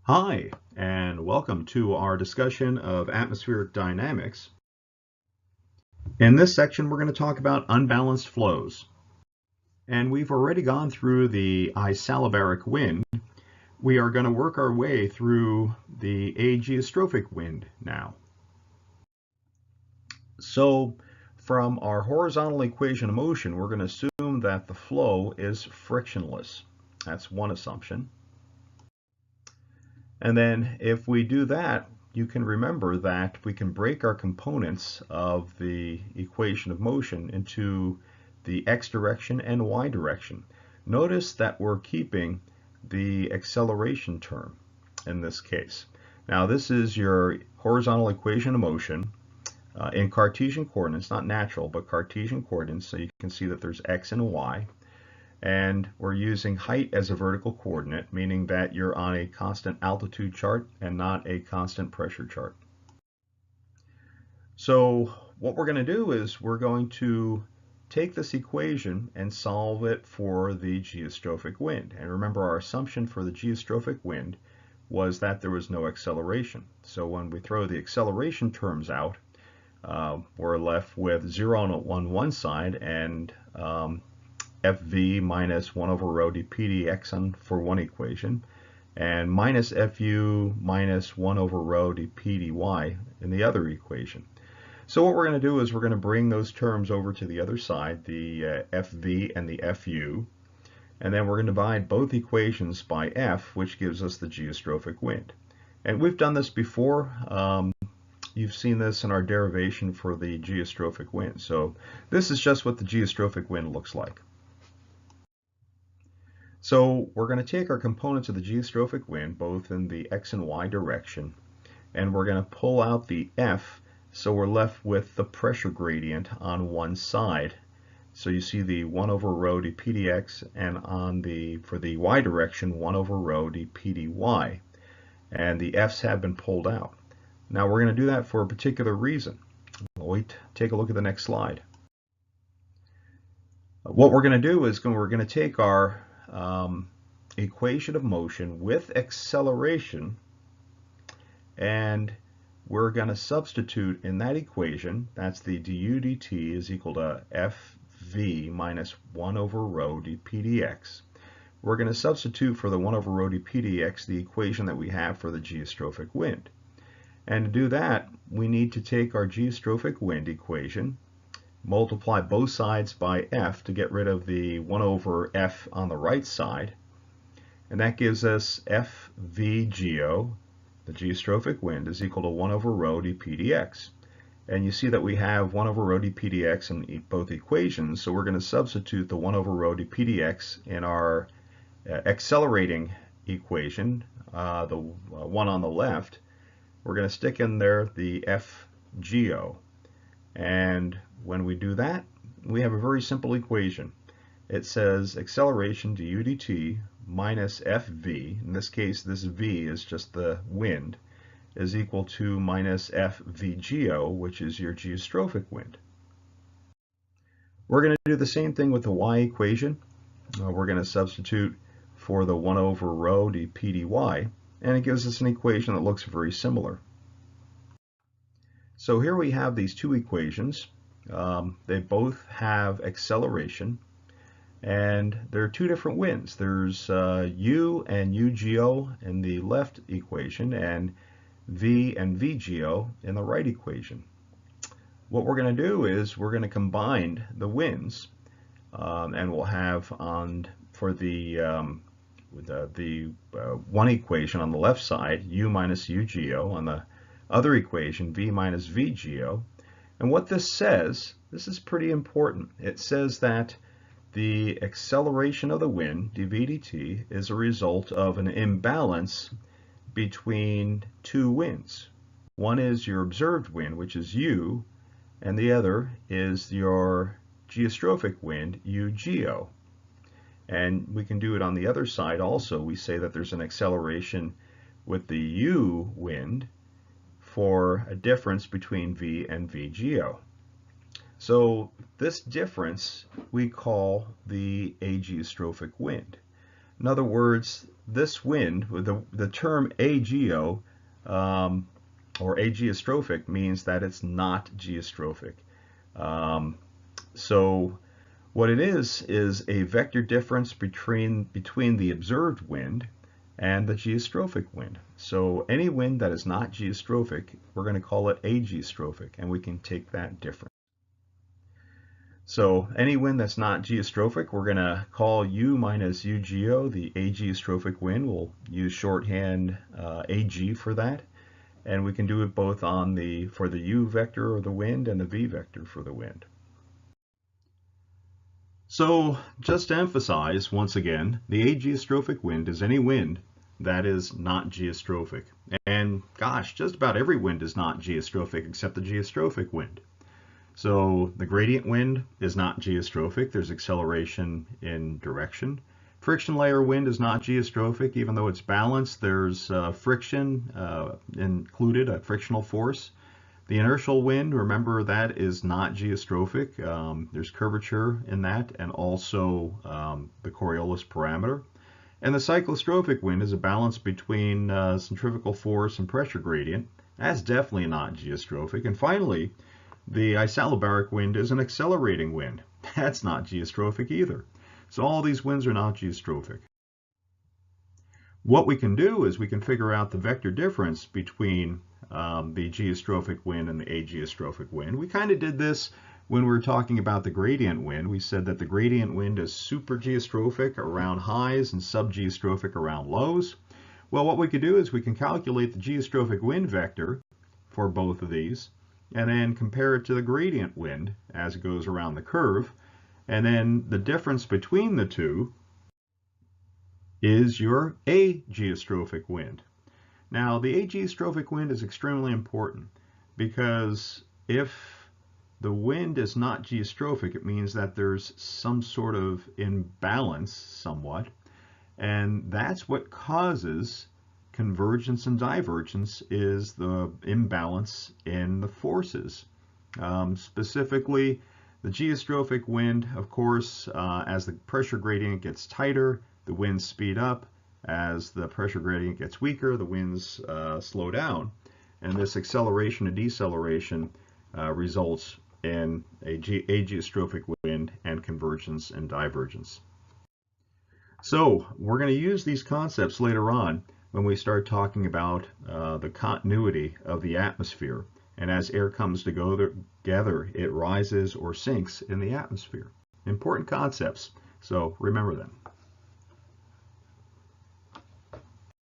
Hi, and welcome to our discussion of atmospheric dynamics. In this section, we're going to talk about unbalanced flows. And we've already gone through the isobaric wind. We are going to work our way through the Ageostrophic wind now. So from our horizontal equation of motion, we're going to assume that the flow is frictionless. That's one assumption. And then if we do that, you can remember that we can break our components of the equation of motion into the x direction and y direction. Notice that we're keeping the acceleration term in this case. Now this is your horizontal equation of motion in Cartesian coordinates, not natural, but Cartesian coordinates, so you can see that there's x and y. And we're using height as a vertical coordinate, meaning that you're on a constant altitude chart and not a constant pressure chart. So what we're going to do is we're going to take this equation and solve it for the geostrophic wind. And remember, our assumption for the geostrophic wind was that there was no acceleration. So when we throw the acceleration terms out, we're left with 0 on one side and Fv minus 1 over rho dp dx for one equation, and minus Fu minus 1 over rho dp dy in the other equation. So what we're going to do is we're going to bring those terms over to the other side, the Fv and the Fu, and then we're going to divide both equations by F, which gives us the geostrophic wind. And we've done this before. You've seen this in our derivation for the geostrophic wind. So this is just what the geostrophic wind looks like. So we're going to take our components of the geostrophic wind, both in the x and y direction, and we're going to pull out the F, so we're left with the pressure gradient on one side. So you see the 1 over rho dp dx, and for the y direction, 1 over rho dp dy. And the F's have been pulled out. Now we're going to do that for a particular reason. Wait, take a look at the next slide. What we're going to do is we're going to take our equation of motion with acceleration, and we're going to substitute in that equation, that's the du dt is equal to Fv minus 1 over rho dp dx. We're going to substitute for the 1 over rho dp dx the equation that we have for the geostrophic wind. And to do that, we need to take our geostrophic wind equation, multiply both sides by F to get rid of the 1 over F on the right side, and that gives us Fv the geostrophic wind, is equal to 1 over rho dp dx. And you see that we have 1 over rho dp dx in both equations, so we're going to substitute the 1 over rho dp dx in our accelerating equation, the one on the left. We're going to stick in there the Fgo, and when we do that, we have a very simple equation. It says acceleration du dt minus Fv, in this case this v is just the wind, is equal to minus Fvgo, which is your geostrophic wind. We're going to do the same thing with the y equation. We're going to substitute for the 1 over rho dp dy, and it gives us an equation that looks very similar. So here we have these two equations. They both have acceleration, and there are two different winds. There's u and ugo in the left equation, and v and vgo in the right equation. What we're going to do is we're going to combine the winds, and we'll have for the one equation on the left side, u minus ugo, on the other equation, v minus vgo. And what this says, this is pretty important. It says that the acceleration of the wind, dv dt, is a result of an imbalance between two winds. One is your observed wind, which is u, and the other is your geostrophic wind, ugo. And we can do it on the other side also. We say that there's an acceleration with the u wind for a difference between v and vgo. So this difference we call the ageostrophic wind. In other words, this wind, the term ageo or ageostrophic means that it's not geostrophic. So what it is a vector difference between the observed wind and the geostrophic wind. So any wind that is not geostrophic, we're going to call it ageostrophic, and we can take that difference. So any wind that's not geostrophic, we're going to call U minus UGO the ageostrophic wind. We'll use shorthand AG for that. And we can do it both for the U vector of the wind and the V vector for the wind. So just to emphasize once again, the ageostrophic wind is any wind that is not geostrophic. And gosh, just about every wind is not geostrophic except the geostrophic wind. So the gradient wind is not geostrophic. There's acceleration in direction. Friction layer wind is not geostrophic. Even though it's balanced, there's friction included, a frictional force. The inertial wind, remember, that is not geostrophic. There's curvature in that, and also the Coriolis parameter. And the cyclostrophic wind is a balance between centrifugal force and pressure gradient. That's definitely not geostrophic. And finally, the isobaric wind is an accelerating wind. That's not geostrophic either. So all these winds are not geostrophic. What we can do is we can figure out the vector difference between the geostrophic wind and the ageostrophic wind. We kind of did this when we were talking about the gradient wind. We said that the gradient wind is super geostrophic around highs and subgeostrophic around lows. Well, what we could do is we can calculate the geostrophic wind vector for both of these, and then compare it to the gradient wind as it goes around the curve. And then the difference between the two is your ageostrophic wind. Now, the ageostrophic wind is extremely important because if the wind is not geostrophic, it means that there's some sort of imbalance somewhat, and that's what causes convergence and divergence, is the imbalance in the forces. Specifically, the geostrophic wind, of course, as the pressure gradient gets tighter, the winds speed up. As the pressure gradient gets weaker, the winds slow down. And this acceleration and deceleration results in a ageostrophic wind and convergence and divergence. So we're going to use these concepts later on when we start talking about the continuity of the atmosphere. And as air comes together, it rises or sinks in the atmosphere. Important concepts, so remember them.